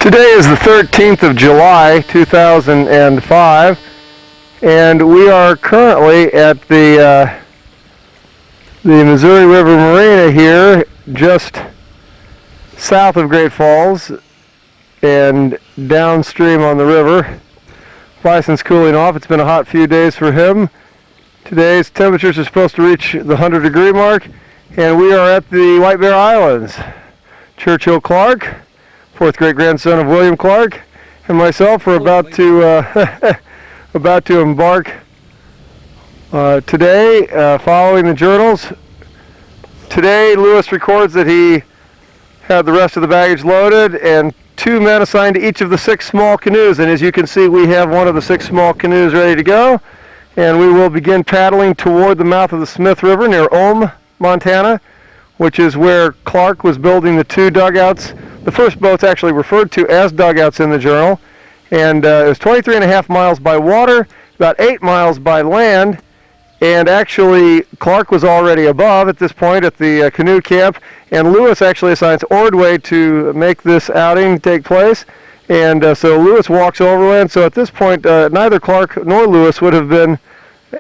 Today is the 13th of July, 2005, and we are currently at the Missouri River Marina here, just south of Great Falls and downstream on the river. Bison's cooling off. It's been a hot few days for him. Today's temperatures are supposed to reach the 100-degree mark, and we are at the White Bear Islands. Churchill Clark, fourth great-grandson of William Clark, and myself are about to embark today, following the journals. Today, Lewis records that he had the rest of the baggage loaded and 2 men assigned to each of the 6 small canoes. And as you can see, we have one of the 6 small canoes ready to go, and we will begin paddling toward the mouth of the Smith River near Ulm, Montana, which is where Clark was building the 2 dugouts. The first boat's actually referred to as dugouts in the journal, and it was 23.5 miles by water, about 8 miles by land, and actually Clark was already above at this point at the canoe camp, and Lewis actually assigns Ordway to make this outing take place, and so Lewis walks overland. So at this point, neither Clark nor Lewis would have been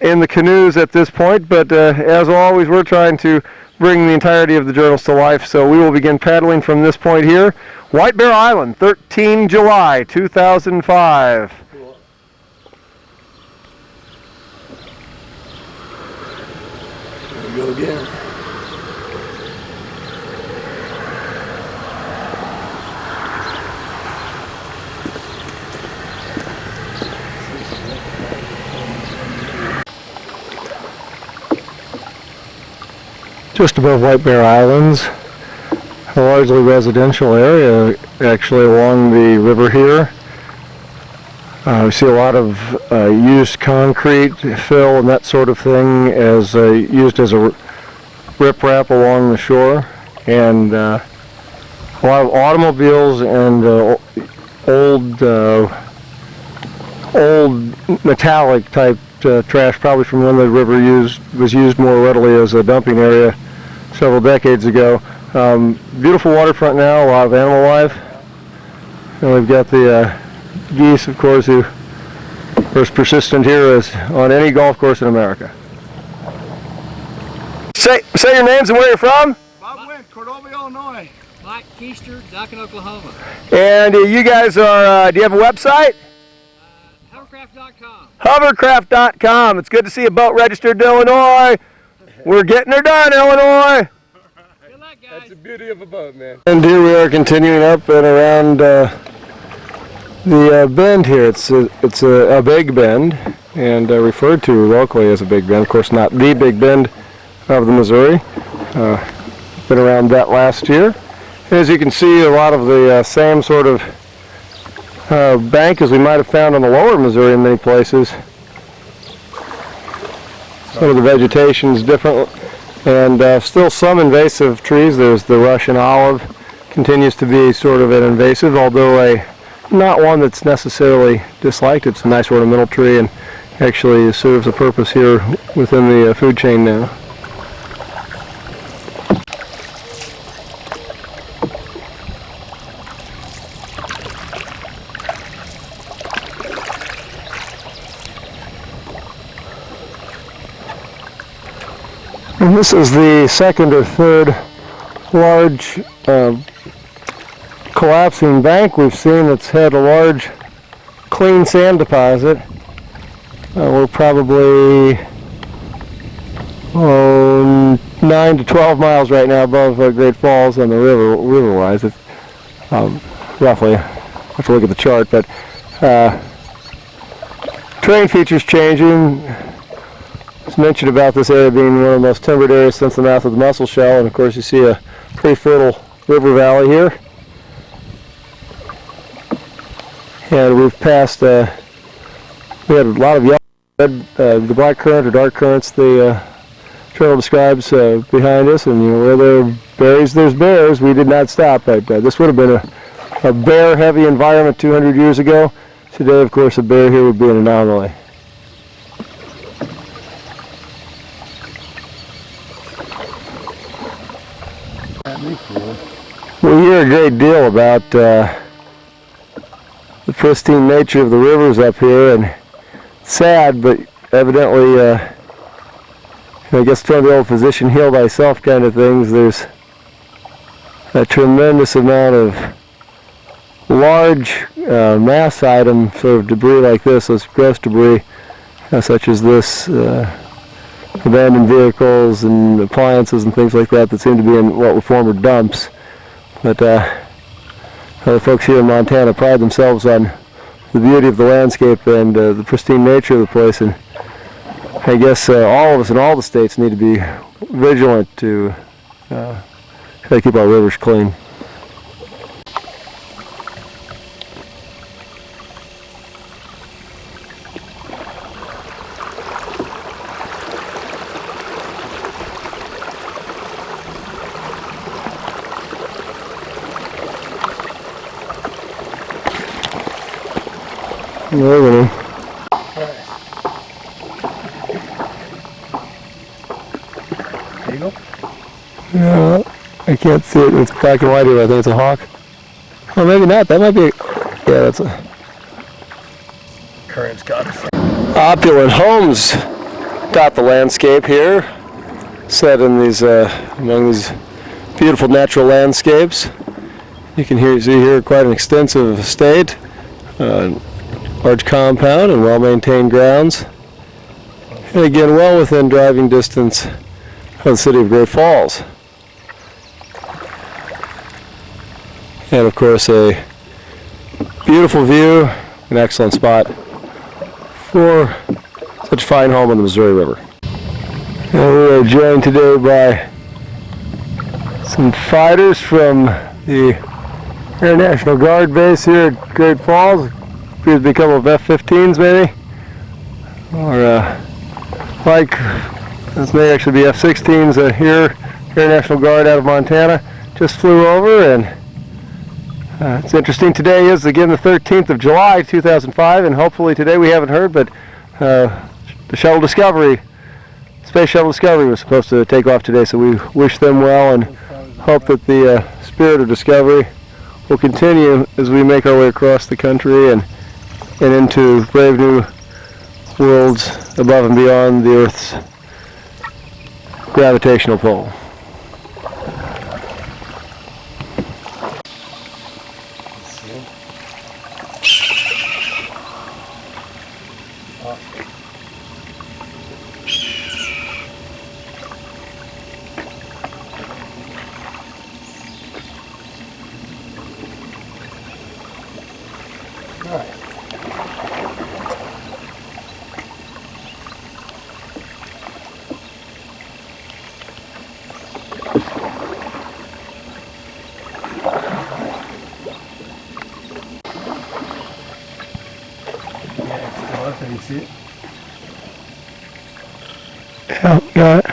in the canoes at this point, but as always, we're trying to bring the entirety of the journals to life, so we will begin paddling from this point here. White Bear Island, 13 July 2005. Cool. Here we go again. Just above White Bear Islands, a largely residential area actually along the river here. We see a lot of used concrete fill and that sort of thing as used as a riprap along the shore, and a lot of automobiles and old metallic type trash, probably from when the river was used more readily as a dumping area several decades ago. Beautiful waterfront now, a lot of animal life, and we've got the geese, of course, who are as persistent here as on any golf course in America. Say your names and where you're from. Bob Wynn, Cordova, Illinois. Mike Keister, Duncan, Oklahoma. And you guys are, do you have a website? Hovercraft.com. Hovercraft.com. It's good to see a boat registered to Illinois. We're getting her done, Illinois. Good luck, guys. That's the beauty of a boat, man. And here we are continuing up and around the bend here. It's a big bend, and referred to locally as a big bend. Of course, not the big bend of the Missouri. Been around that last year. And as you can see, a lot of the same sort of bank as we might have found on the lower Missouri in many places. Some of the vegetation is different, and still some invasive trees. There's the Russian olive, continues to be sort of an invasive, although not one that's necessarily disliked. It's a nice ornamental tree and actually serves a purpose here within the food chain now. And this is the second or third large collapsing bank we've seen that's had a large clean sand deposit. We're probably 9 to 12 miles right now above Great Falls on the river-wise. Roughly, I have to look at the chart, but terrain features changing. It's mentioned about this area being one of the most timbered areas since the mouth of the Mussel Shell, and of course you see a pretty fertile river valley here. And we've passed, we had a lot of yellow, the black current or dark currents the journal describes behind us, and where there are berries, there's bears. We did not stop, but this would have been a bear-heavy environment 200 years ago. Today, of course, a bear here would be an anomaly. We hear a great deal about the pristine nature of the rivers up here, and sad, but evidently, I guess from the old physician heal thyself kind of things, there's a tremendous amount of large mass item sort of debris like this, those gross debris, such as this, abandoned vehicles and appliances and things like that that seem to be in what were former dumps. But the folks here in Montana pride themselves on the beauty of the landscape and the pristine nature of the place, and I guess all of us in all the states need to be vigilant to try to keep our rivers clean. There Eagle? no, I can't see it. It's black and white here. I think it's a hawk. Oh, maybe not. That might be. Yeah, that's a. Current's got us. Opulent homes dot the landscape here, set in these among these beautiful natural landscapes. You can see here quite an extensive estate, large compound, and well-maintained grounds. And again, well within driving distance of the city of Great Falls. And of course, a beautiful view, an excellent spot for such a fine home on the Missouri River. And we are joined today by some fighters from the Air National Guard base here at Great Falls. Appears to be a couple of F-15s maybe, or like this may actually be F-16s here. Air National Guard out of Montana just flew over, and it's interesting. Today is again the 13th of July 2005, and hopefully today we haven't heard, but the shuttle Discovery, Space Shuttle Discovery, was supposed to take off today, so we wish them well and hope that the spirit of discovery will continue as we make our way across the country and into brave new worlds above and beyond the Earth's gravitational pull. Can you see it? Yeah, got it.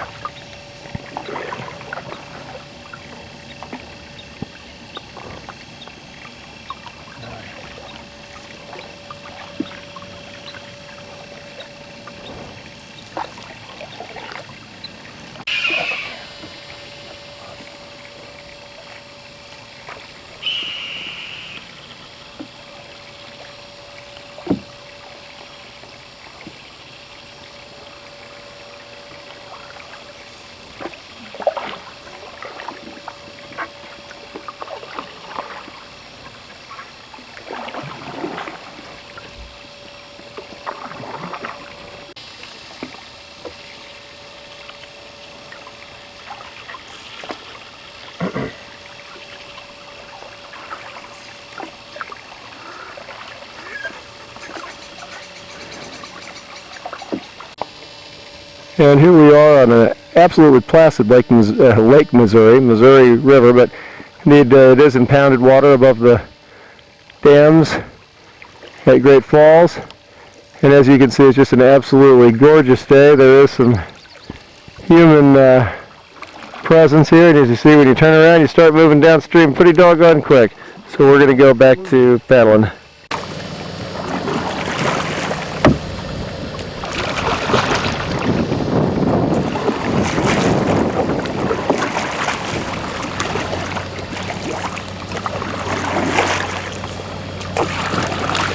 And here we are on an absolutely placid Lake Missouri, Missouri River, but indeed it is impounded water above the dams at Great Falls. And as you can see, it's just an absolutely gorgeous day. There is some human presence here, and as you see, when you turn around, you start moving downstream pretty doggone quick. So we're going to go back to paddling.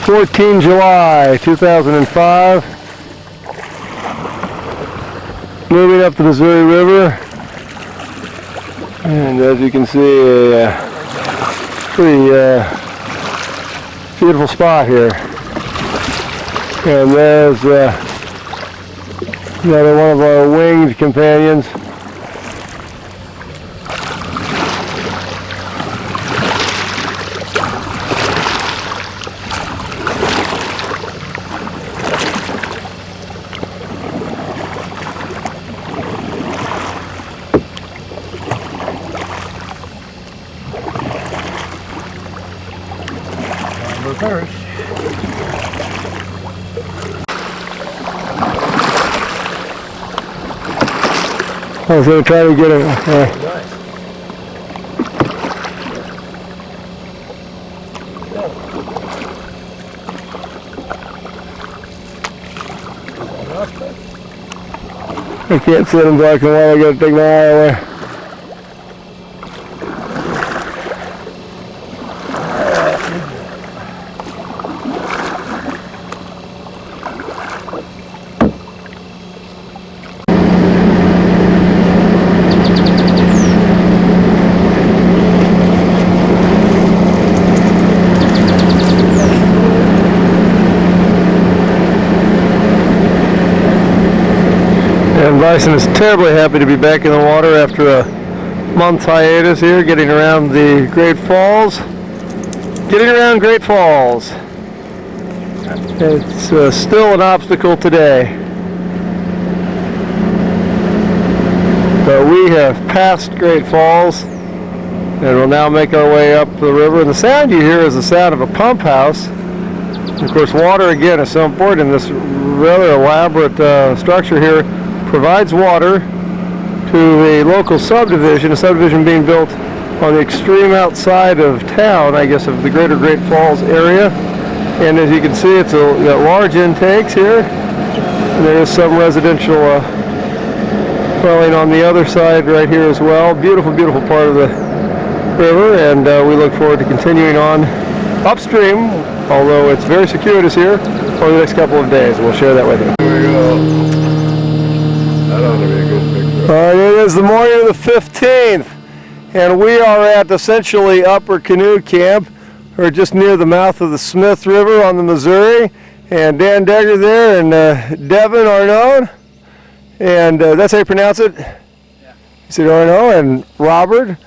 14 July 2005. Moving up the Missouri River. And as you can see, a pretty beautiful spot here. And there's another one of our winged companions. First. I was going to try to get it. I can't see it in black and white. I got to take my eye away. And Bison is terribly happy to be back in the water after a month hiatus here, getting around the Great Falls. Getting around Great Falls. It's still an obstacle today. But we have passed Great Falls and will now make our way up the river. And the sound you hear is the sound of a pump house. Of course, water again is so important in this rather elaborate structure here. Provides water to a local subdivision, a subdivision being built on the extreme outside of town, I guess, of the greater Great Falls area. And as you can see, it's got large intakes here. And there is some residential dwelling on the other side right here as well. Beautiful, beautiful part of the river, and we look forward to continuing on upstream, although it's very circuitous here, over the next couple of days. We'll share that with you. There we go. That ought to be a good picture. All right, it is the morning of the 15th, and we are at essentially Upper Canoe Camp. We're just near the mouth of the Smith River on the Missouri, and Dan Degger there, and Devin Arnaud, and that's how you pronounce it? Yeah. You said Arnaud, and Robert,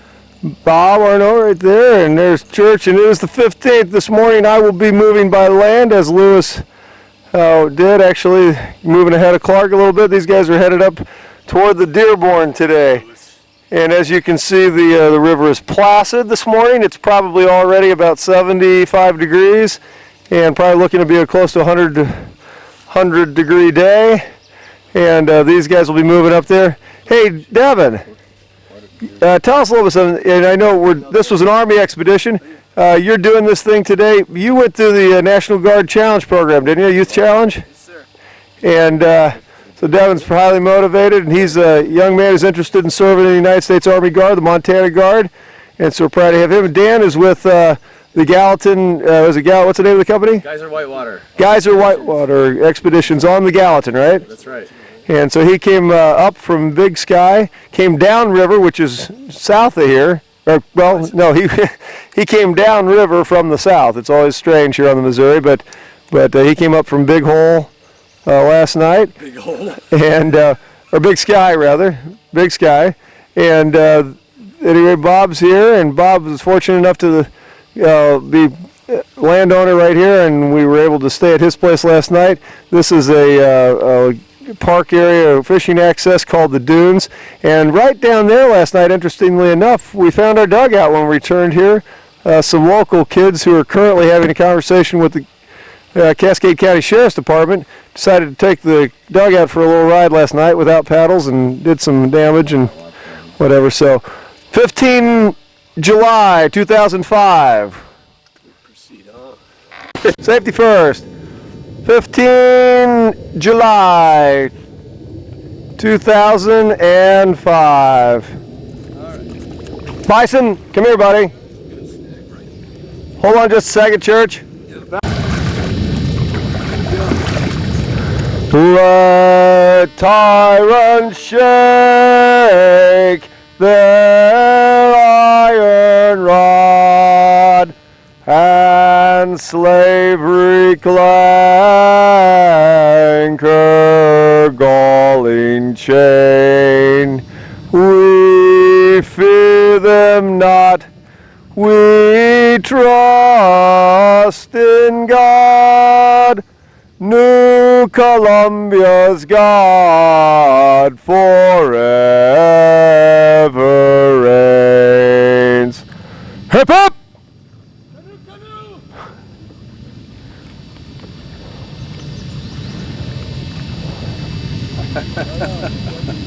Bob Arnaud right there, and there's Church, and it is the 15th. This morning I will be moving by land, as Lewis did, actually moving ahead of Clark a little bit. These guys are headed up toward the Dearborn today. And as you can see, the river is placid this morning. It's probably already about 75 degrees and probably looking to be a close to 100 degree day. And these guys will be moving up there. Hey, Devin, tell us a little bit something. And I know this was an Army expedition. You're doing this thing today. You went through the National Guard Challenge program, didn't you? Youth Challenge? Yes, sir. And so Devin's highly motivated, and he's a young man who's interested in serving in the United States Army Guard, the Montana Guard, and so we're proud to have him. Dan is with the Gallatin, what's the name of the company? Geyser Whitewater. Geyser Whitewater Expeditions on the Gallatin, right? That's right. And so he came up from Big Sky, came down river, which is south of here. He came down river from the south. It's always strange here on the Missouri, but he came up from Big Hole last night. Big hole. And or Big Sky rather, Big Sky. And anyway, Bob's here, and Bob was fortunate enough to be landowner right here, and we were able to stay at his place last night. This is a park area, fishing access called the Dunes, and right down there last night, interestingly enough, we found our dugout when we returned here. Some local kids who are currently having a conversation with the Cascade County Sheriff's Department decided to take the dugout for a little ride last night without paddles and did some damage and whatever. So 15 July 2005. Proceed on. Safety first. 15 July 2005. Bison, come here, buddy. Hold on just a second, Church. Let tyrants shake their iron rod, and slavery clank her galling chain. We fear them not, we trust in God. New Columbia's God forever reigns. Hip hip!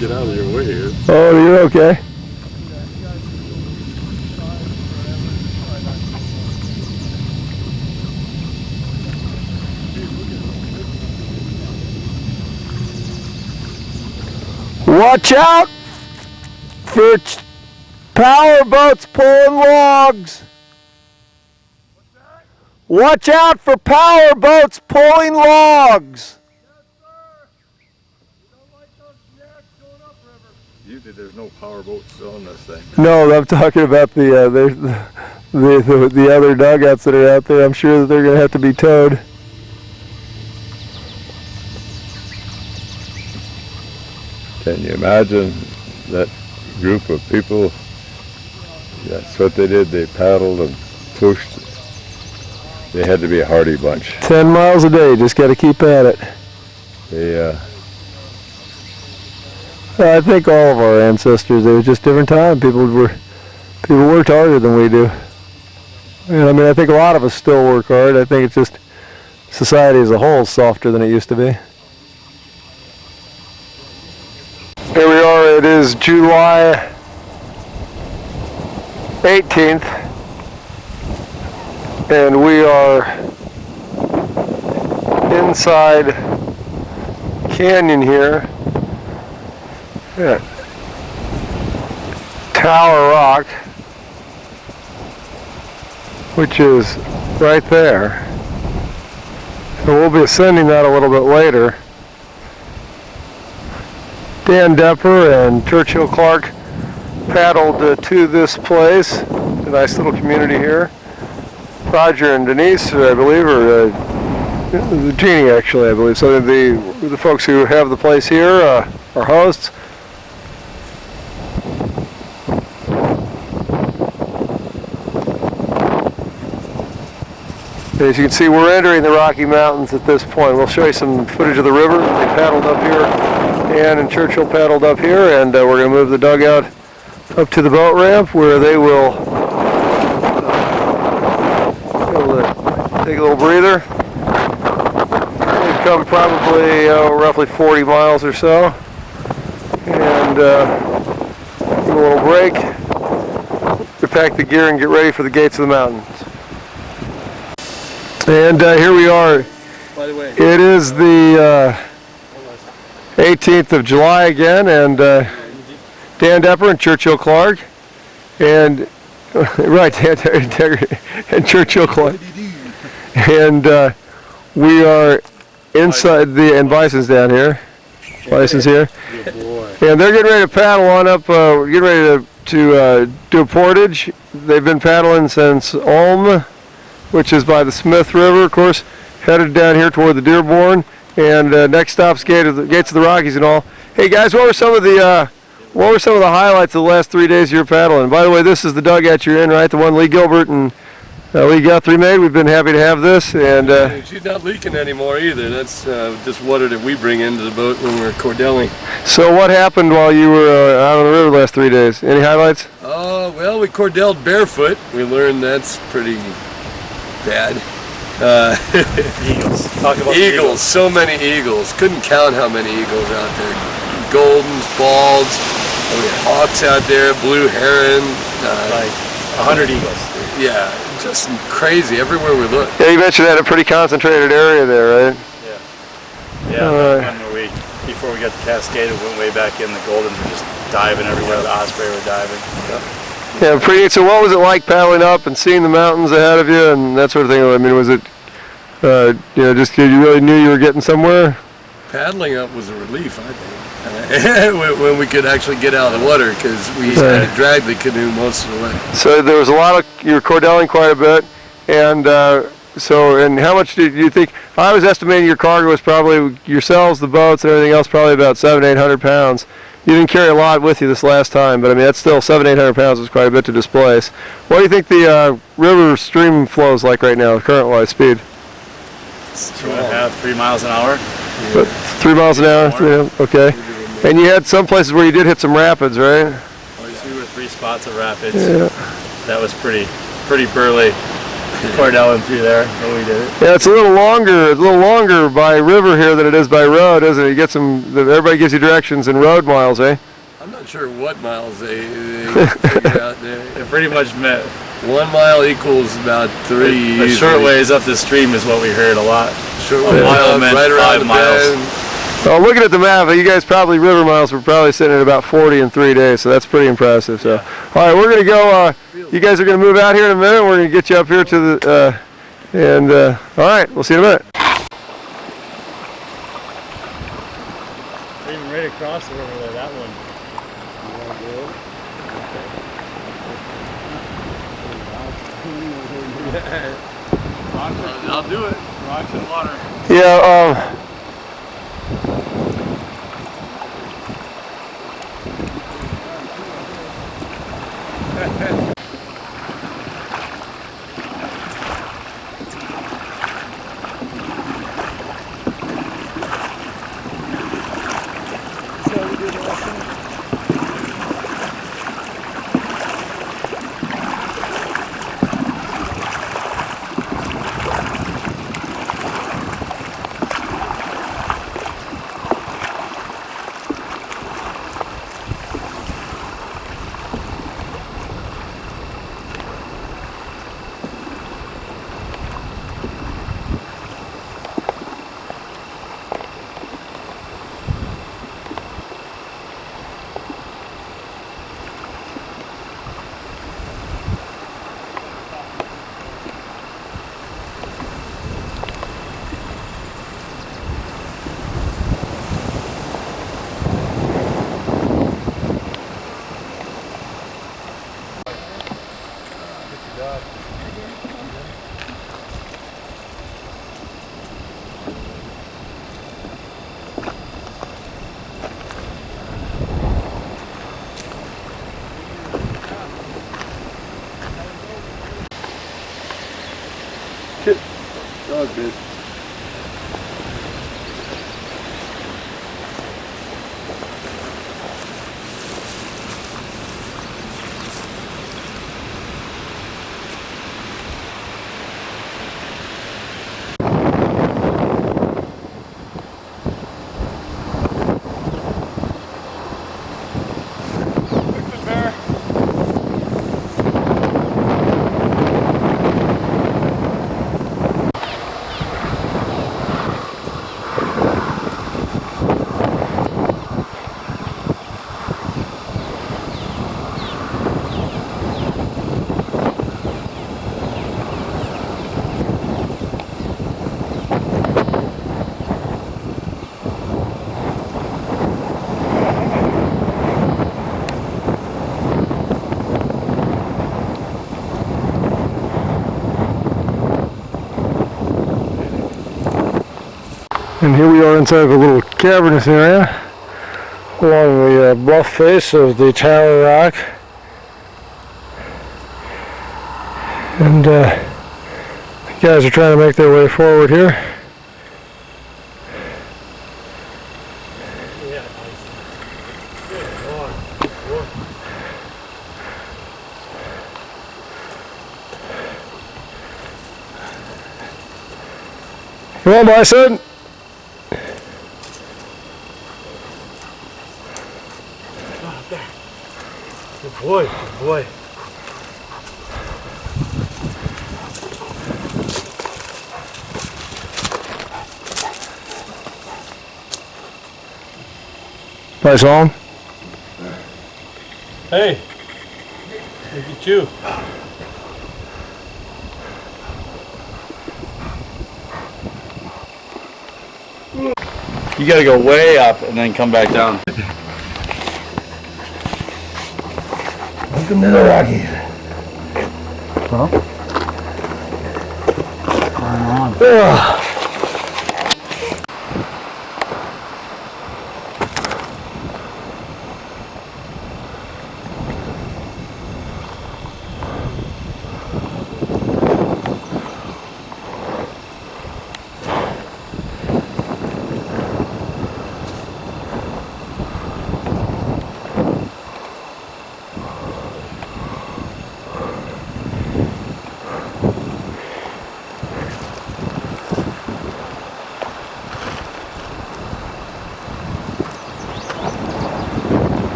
Get out of your way here. Oh, you're okay. Watch out for power boats pulling logs. Watch out for power boats pulling logs. Usually there's no power boats on this thing. No, I'm talking about the other dugouts that are out there. I'm sure that they're going to have to be towed. Can you imagine that group of people? That's what they did. They paddled and pushed. They had to be a hardy bunch. 10 miles a day, just got to keep at it. They, I think all of our ancestors, it was just different time. People worked harder than we do. And I mean, I think a lot of us still work hard. I think it's just society as a whole is softer than it used to be. Here we are, it is July 18th, and we are inside canyon here at Tower Rock, which is right there. So we'll be ascending that a little bit later. Dan Depper and Churchill Clark paddled to this place. It's a nice little community here. Roger and Denise, I believe, or Jeannie actually, I believe. So the folks who have the place here are hosts. As you can see, we're entering the Rocky Mountains at this point. We'll show you some footage of the river. They paddled up here. Ann and Churchill paddled up here, and we're going to move the dugout up to the boat ramp where they will take a little breather. We've come probably roughly 40 miles or so, and give a little break, repack the gear, and get ready for the gates of the mountains. And here we are. By the way, It is the 18th of July again, and Dan Depper and Churchill Clark, and right, and Churchill Clark, and we are inside and Bison's down here. Bison's here, and they're getting ready to paddle on up. We're getting ready to do a portage. They've been paddling since Ulm, which is by the Smith River, of course, headed down here toward the Dearborn. And next stop's Gates of the Rockies and all. Hey guys, what were some of the highlights of the last 3 days of your paddling? By the way, this is the dugout you're in, right? The one Lee Gilbert and Lee Guthrie made. We've been happy to have this, and she's not leaking anymore either. That's just water that we bring into the boat when we're cordelling. So what happened while you were out on the river the last 3 days? Any highlights? Well, we cordelled barefoot. We learned that's pretty bad. Eagles. Talk about Eagles, so many eagles. Couldn't count how many eagles out there. Goldens, balds, we had hawks out there, blue heron. like 100 eagles. Yeah, just crazy everywhere we looked. Yeah, you mentioned that a pretty concentrated area there, right? Yeah, when before we got to Cascade, we went way back in. The Goldens were just diving everywhere. The osprey were diving. Yeah, pretty neat. So what was it like paddling up and seeing the mountains ahead of you and that sort of thing? I mean, was it, just you really knew you were getting somewhere? paddling up was a relief, I think, when we could actually get out of the water, because we had to drag the canoe most of the way. So there was a lot of, you were cordelling quite a bit, and and how much did you think? I was estimating your cargo was probably yourselves, the boats, and everything else, probably about 700-800 pounds. You didn't carry a lot with you this last time, but I mean that's still 700-800 pounds is quite a bit to displace. What do you think the river stream flow is like right now, current-wise speed? 2.5, 3 miles an hour. Yeah. 3 miles an hour. Yeah, okay. And you had some places where you did hit some rapids, right? We were 3 spots of rapids. Yeah. That was pretty burly. Cordelling through there, but we did it. Yeah, it's a little longer by river here than it is by road, isn't it? You get everybody gives you directions in road miles, eh? I'm not sure what miles they figured out there. They pretty much met. 1 mile equals about 3. A short ways up the stream is what we heard a lot. Short ways mile meant right around 5 miles. bend. Well, looking at the map, you guys probably river miles were probably sitting at about 40 in 3 days, so that's pretty impressive. So, all right, we're gonna go. You guys are gonna move out here in a minute. We're gonna get you up here to the all right, we'll see you in a minute. Even right across the river there, that one. I'll do it. Rocks and water. Yeah. That was good. And here we are inside of a little cavernous area along the bluff face of the Tower Rock. And the guys are trying to make their way forward here. Come on, Bison. Good boy, good boy. Bison. Hey, look at you. You gotta go way up and then come back down. Welcome to the Rockies. Ugh.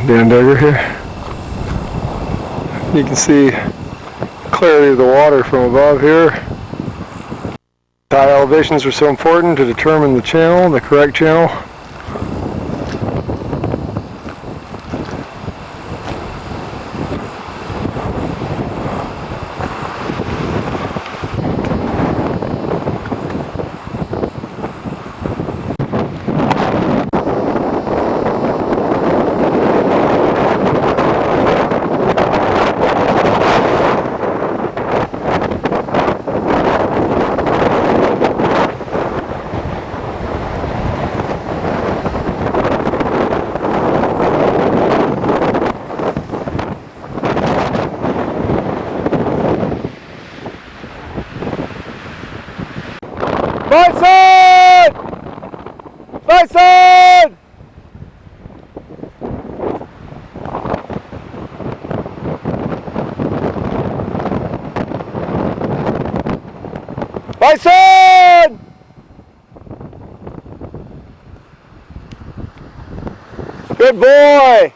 Dan Duggar here. You can see clearly the water from above here. High elevations are so important to determine the channel, the correct channel. Bison! Bison! Bison! Good boy!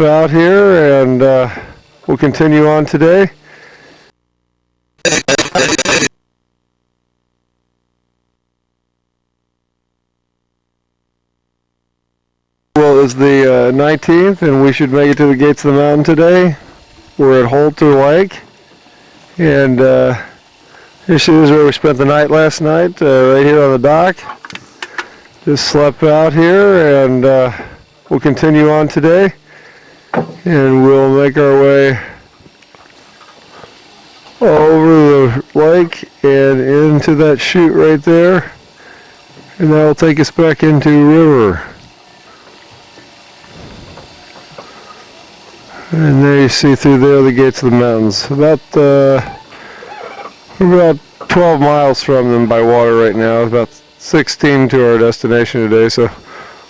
out here, and we'll continue on today. Well, it's the 19th, and we should make it to the gates of the mountain today. We're at Holter Lake, and this is where we spent the night last night, right here on the dock. Just slept out here, and we'll continue on today, and we'll make our way over the lake and into that chute right there, and that will take us back into river. And there you see through there the gates of the mountains. About 12 miles from them by water right now. About 16 to our destination today, so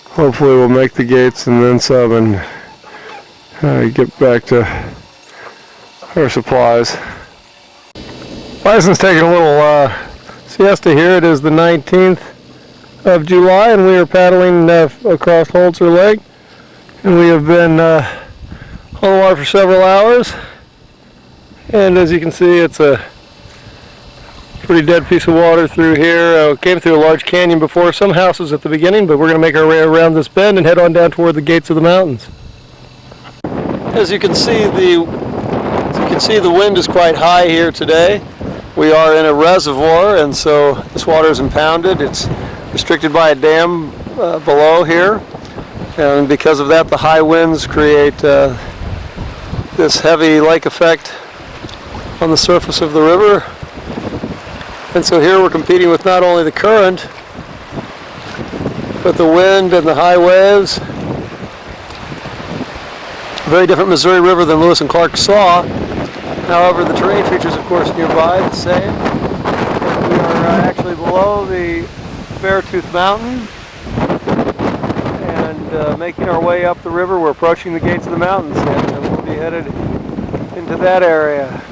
hopefully we'll make the gates and then some and get back to our supplies. Bison's taking a little siesta here. It is the 19th of July, and we are paddling across Holter Lake, and we have been on the water for several hours, and as you can see, it's a pretty dead piece of water through here. Came through a large canyon before, some houses at the beginning, but we're going to make our way around this bend and head on down toward the gates of the mountains. As you can see, the wind is quite high here today. We are in a reservoir, and so this water is impounded. It's restricted by a dam below here, and because of that, the high winds create this heavy lake effect on the surface of the river. And so here we're competing with not only the current, but the wind and the high waves. A very different Missouri River than Lewis and Clark saw. However, the terrain features, of course, nearby the same. And we are actually below the Beartooth Mountain, and making our way up the river. We're approaching the gates of the mountains, and we'll be headed into that area.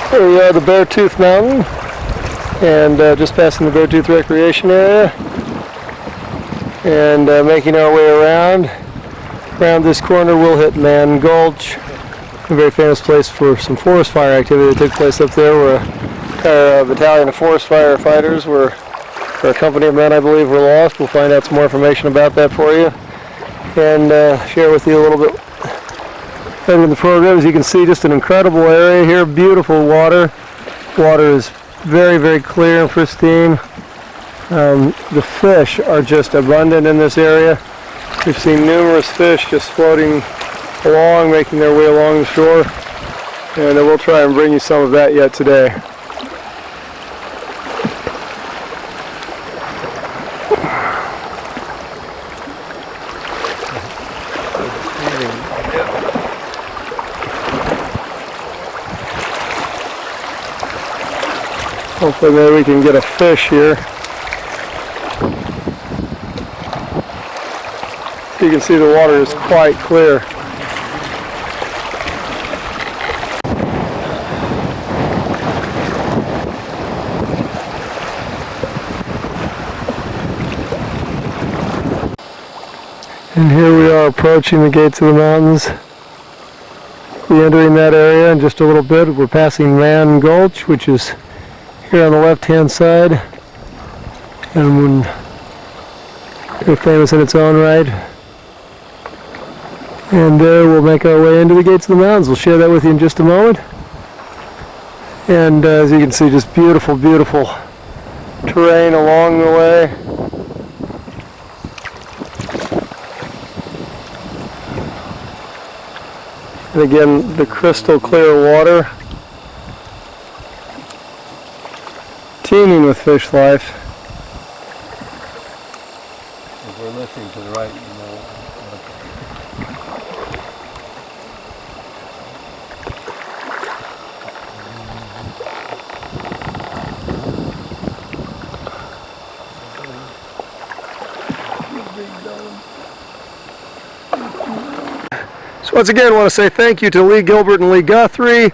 Here we are, the Beartooth Mountain, and just passing the Beartooth Recreation Area, and making our way around. Around this corner we'll hit Gulch, a very famous place for some forest fire activity that took place up there, where a battalion of forest firefighters were, or a company of men I believe, were lost. We'll find out some more information about that for you, and share with you a little bit in the program. As you can see, just an incredible area here, beautiful water. Water is very, very clear and pristine. The fish are just abundant in this area. We've seen numerous fish just floating along, making their way along the shore, and we'll try and bring you some of that yet today. Hopefully maybe we can get a fish here. You can see the water is quite clear. And here we are approaching the gates of the mountains. We're entering that area in just a little bit. We're passing Gulch, which is here on the left-hand side, and very famous in its own right. And we'll make our way into the gates of the mountains. We'll share that with you in just a moment. And as you can see, just beautiful, beautiful terrain along the way. And again, the crystal clear water, teeming with fish life. If we're listening to the right, you know. So once again, I want to say thank you to Lee Gilbert and Lee Guthrie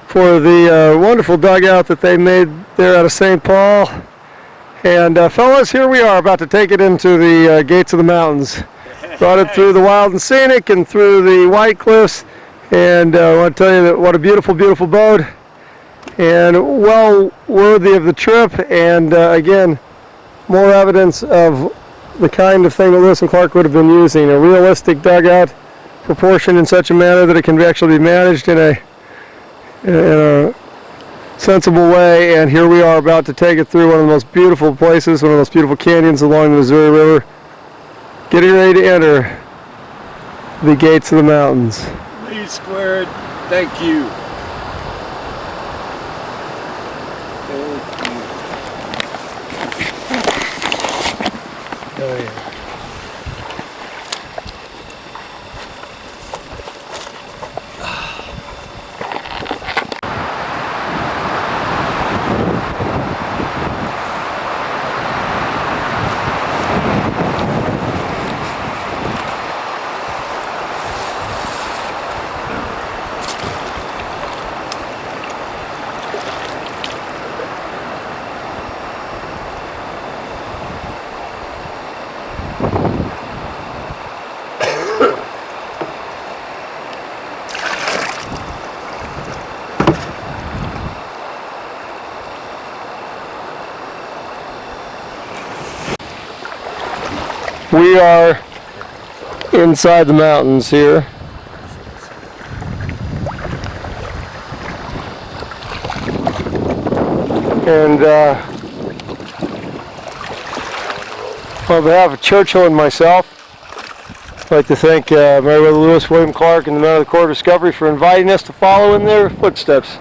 for the wonderful dugout that they made there out of St. Paul. And fellas, here we are about to take it into the gates of the mountains. Brought it through the wild and scenic and through the White Cliffs. And I want to tell you that what a beautiful, beautiful boat. And well worthy of the trip. And again, more evidence of the kind of thing that Lewis and Clark would have been using. A realistic dugout, proportioned in such a manner that it can actually be managed in a sensible way. And here we are about to take it through one of the most beautiful places, one of the most beautiful canyons along the Missouri River, getting ready to enter the gates of the mountains. Lee squared, thank you. Oh, yeah. We are inside the mountains here. And on behalf of Churchill and myself, I'd like to thank Meriwether Lewis, William Clark, and the Men of the Corps of Discovery for inviting us to follow in their footsteps.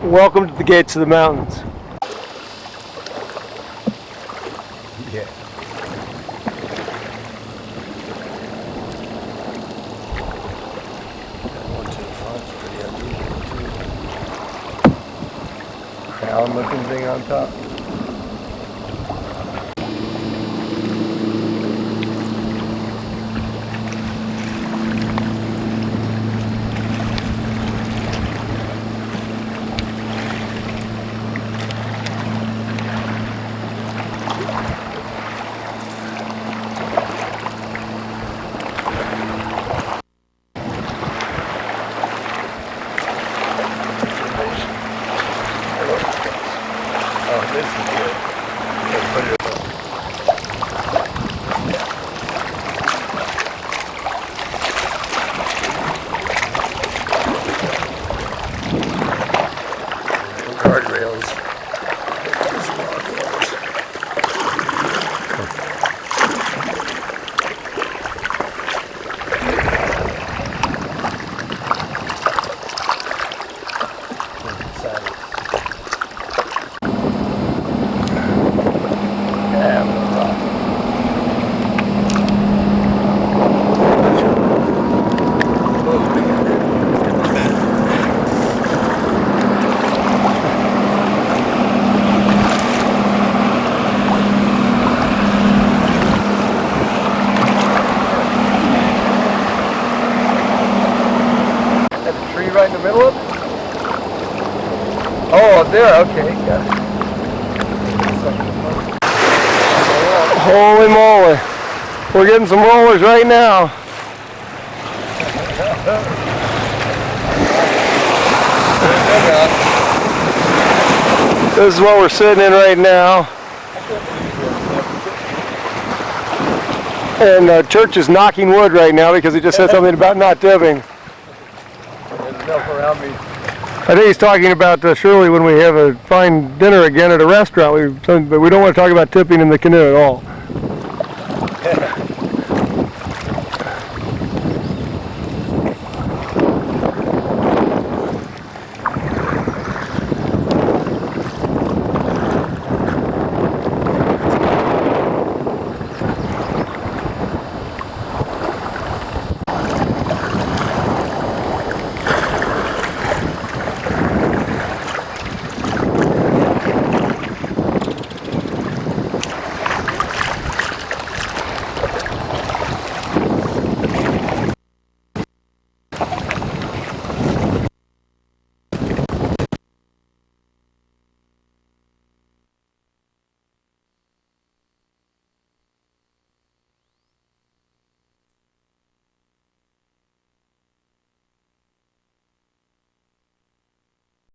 Welcome to the gates of the mountains. Yeah. Crown looking thing on top. Oh, this is good. Let's put it up. Guardrails. Right in the middle of it? Oh, up there, okay, got it. Holy moly. We're getting some rollers right now. This is what we're sitting in right now. And Church is knocking wood right now because he just said something about not dipping. Around me. I think he's talking about surely when we have a fine dinner again at a restaurant, but we don't want to talk about tipping in the canoe at all.